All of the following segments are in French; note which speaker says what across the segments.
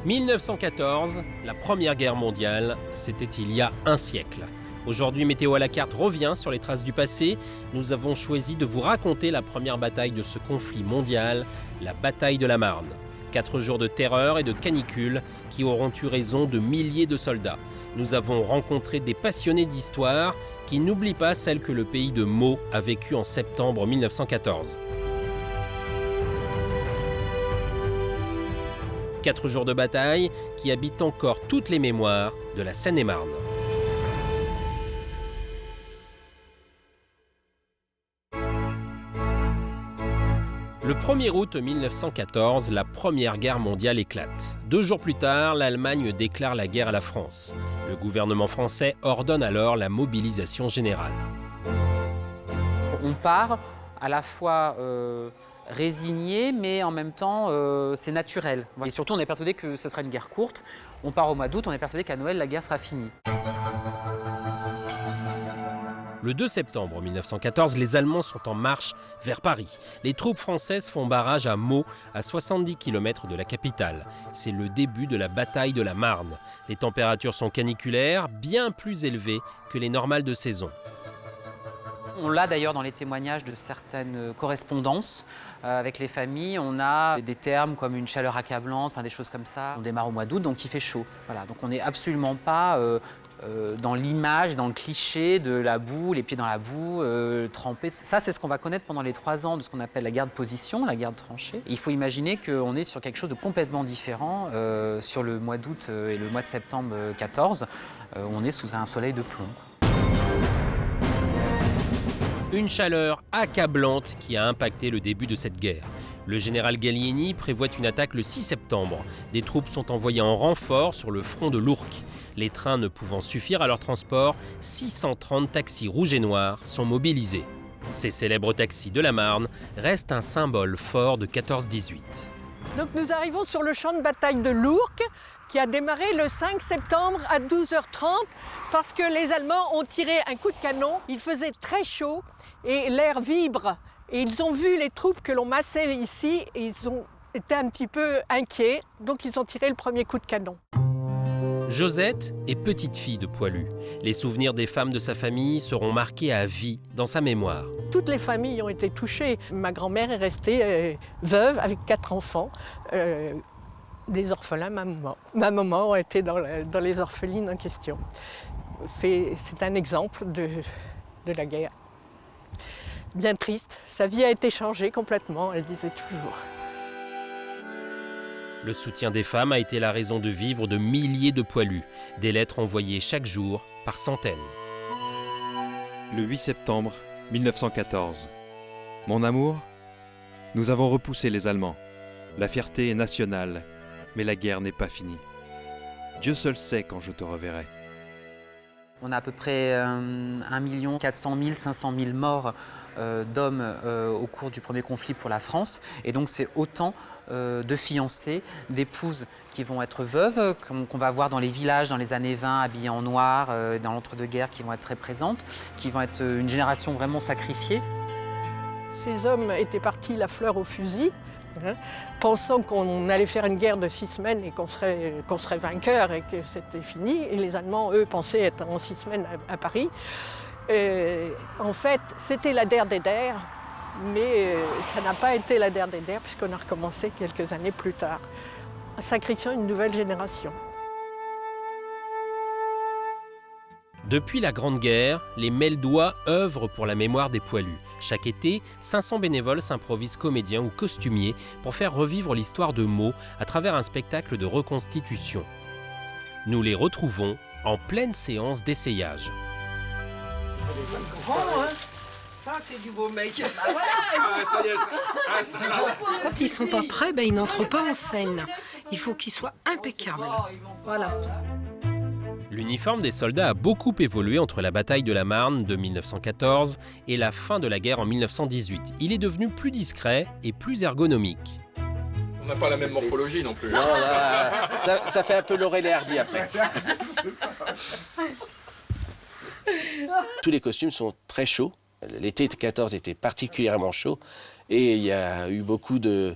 Speaker 1: 1914, la Première Guerre mondiale, c'était il y a un siècle. Aujourd'hui, Météo à la carte revient sur les traces du passé. Nous avons choisi de vous raconter la première bataille de ce conflit mondial, la bataille de la Marne. 4 jours de terreur et de canicule qui auront eu raison de milliers de soldats. Nous avons rencontré des passionnés d'histoire qui n'oublient pas celle que le pays de Meaux a vécue en septembre 1914. 4 jours de bataille qui habitent encore toutes les mémoires de la Seine-et-Marne. Le 1er août 1914, la Première Guerre mondiale éclate. 2 jours plus tard, l'Allemagne déclare la guerre à la France. Le gouvernement français ordonne alors la mobilisation générale.
Speaker 2: On part à la fois résigné, mais en même temps, c'est naturel. Et surtout, on est persuadé que ce sera une guerre courte. On part au mois d'août, on est persuadé qu'à Noël, la guerre sera finie.
Speaker 1: Le 2 septembre 1914, les Allemands sont en marche vers Paris. Les troupes françaises font barrage à Meaux, à 70 km de la capitale. C'est le début de la bataille de la Marne. Les températures sont caniculaires, bien plus élevées que les normales de saison.
Speaker 2: On l'a d'ailleurs dans les témoignages de certaines correspondances avec les familles. On a des termes comme une chaleur accablante, des choses comme ça. On démarre au mois d'août, donc il fait chaud. Voilà, donc on n'est absolument pas dans l'image, dans le cliché de la boue, les pieds dans la boue, trempés. Ça, c'est ce qu'on va connaître pendant les 3 ans de ce qu'on appelle la guerre de position, la guerre de tranchée. Il faut imaginer qu'on est sur quelque chose de complètement différent sur le mois d'août et le mois de septembre 14. On est sous un soleil de plomb.
Speaker 1: Une chaleur accablante qui a impacté le début de cette guerre. Le général Gallieni prévoit une attaque le 6 septembre. Des troupes sont envoyées en renfort sur le front de l'Ourcq. Les trains ne pouvant suffire à leur transport, 630 taxis rouges et noirs sont mobilisés. Ces célèbres taxis de la Marne restent un symbole fort de 14-18.
Speaker 3: Donc nous arrivons sur le champ de bataille de l'Ourcq qui a démarré le 5 septembre à 12h30 parce que les Allemands ont tiré un coup de canon. Il faisait très chaud et l'air vibre. Et ils ont vu les troupes que l'on massait ici et ils ont été un petit peu inquiets. Donc ils ont tiré le premier coup de canon.
Speaker 1: Josette est petite fille de Poilu. Les souvenirs des femmes de sa famille seront marqués à vie dans sa mémoire.
Speaker 3: Toutes les familles ont été touchées. Ma grand-mère est restée veuve avec 4 enfants, des orphelins, ma maman. Ma maman a été dans les orphelines en question. C'est un exemple de la guerre. Bien triste. Sa vie a été changée complètement, elle disait toujours.
Speaker 1: Le soutien des femmes a été la raison de vivre de milliers de Poilus. Des lettres envoyées chaque jour par centaines.
Speaker 4: Le 8 septembre 1914. Mon amour, nous avons repoussé les Allemands. La fierté est nationale, mais la guerre n'est pas finie. Dieu seul sait quand je te reverrai.
Speaker 2: On a à peu près 1 400 000, 500 000 morts d'hommes au cours du premier conflit pour la France. Et donc c'est autant de fiancées, d'épouses qui vont être veuves, qu'on va voir dans les villages dans les années 20, habillées en noir, dans l'entre-deux-guerres, qui vont être très présentes, qui vont être une génération vraiment sacrifiée.
Speaker 3: Ces hommes étaient partis la fleur au fusil, pensant qu'on allait faire une guerre de 6 semaines et qu'on serait vainqueur et que c'était fini. Et les Allemands, eux, pensaient être en 6 semaines à Paris. En fait, c'était la der des der, mais ça n'a pas été la der des der puisqu'on a recommencé quelques années plus tard, en sacrifiant une nouvelle génération.
Speaker 1: Depuis la Grande Guerre, les Meldois œuvrent pour la mémoire des Poilus. Chaque été, 500 bénévoles s'improvisent comédiens ou costumiers pour faire revivre l'histoire de Meaux à travers un spectacle de reconstitution. Nous les retrouvons en pleine séance d'essayage.
Speaker 5: Ça, c'est du beau mec. Quand ils sont pas prêts, ils n'entrent pas en scène. Il faut qu'ils soient impeccables. Voilà.
Speaker 1: L'uniforme des soldats a beaucoup évolué entre la bataille de la Marne de 1914 et la fin de la guerre en 1918. Il est devenu plus discret et plus ergonomique.
Speaker 6: On n'a pas la même morphologie non plus.
Speaker 7: Non, là, ça fait un peu Laurel et Hardy après. Tous les costumes sont très chauds. L'été 14 était particulièrement chaud et il y a eu beaucoup de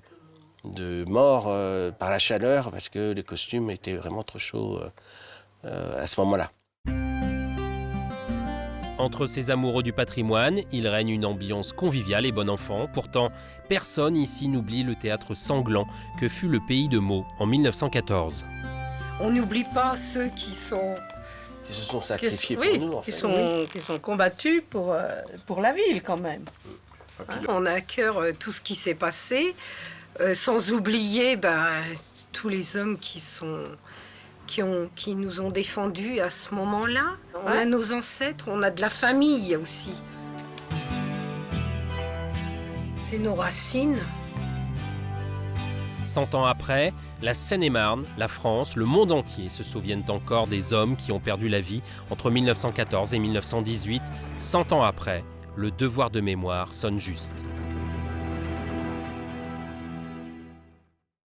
Speaker 7: de morts par la chaleur parce que les costumes étaient vraiment trop chauds à ce moment-là.
Speaker 1: Entre ces amoureux du patrimoine, il règne une ambiance conviviale et bon enfant. Pourtant, personne ici n'oublie le théâtre sanglant que fut le Pays de Meaux en 1914.
Speaker 5: On n'oublie pas ceux qui sont...
Speaker 7: Qui se sont sacrifiés
Speaker 5: oui,
Speaker 7: pour nous, en fait.
Speaker 5: qui sont combattus pour la ville, quand même. On a à cœur tout ce qui s'est passé, sans oublier tous les hommes qui nous ont défendus à ce moment-là. On a nos ancêtres, on a de la famille aussi. C'est nos racines.
Speaker 1: 100 ans après, la Seine-et-Marne, la France, le monde entier se souviennent encore des hommes qui ont perdu la vie entre 1914 et 1918. 100 ans après, le devoir de mémoire sonne juste.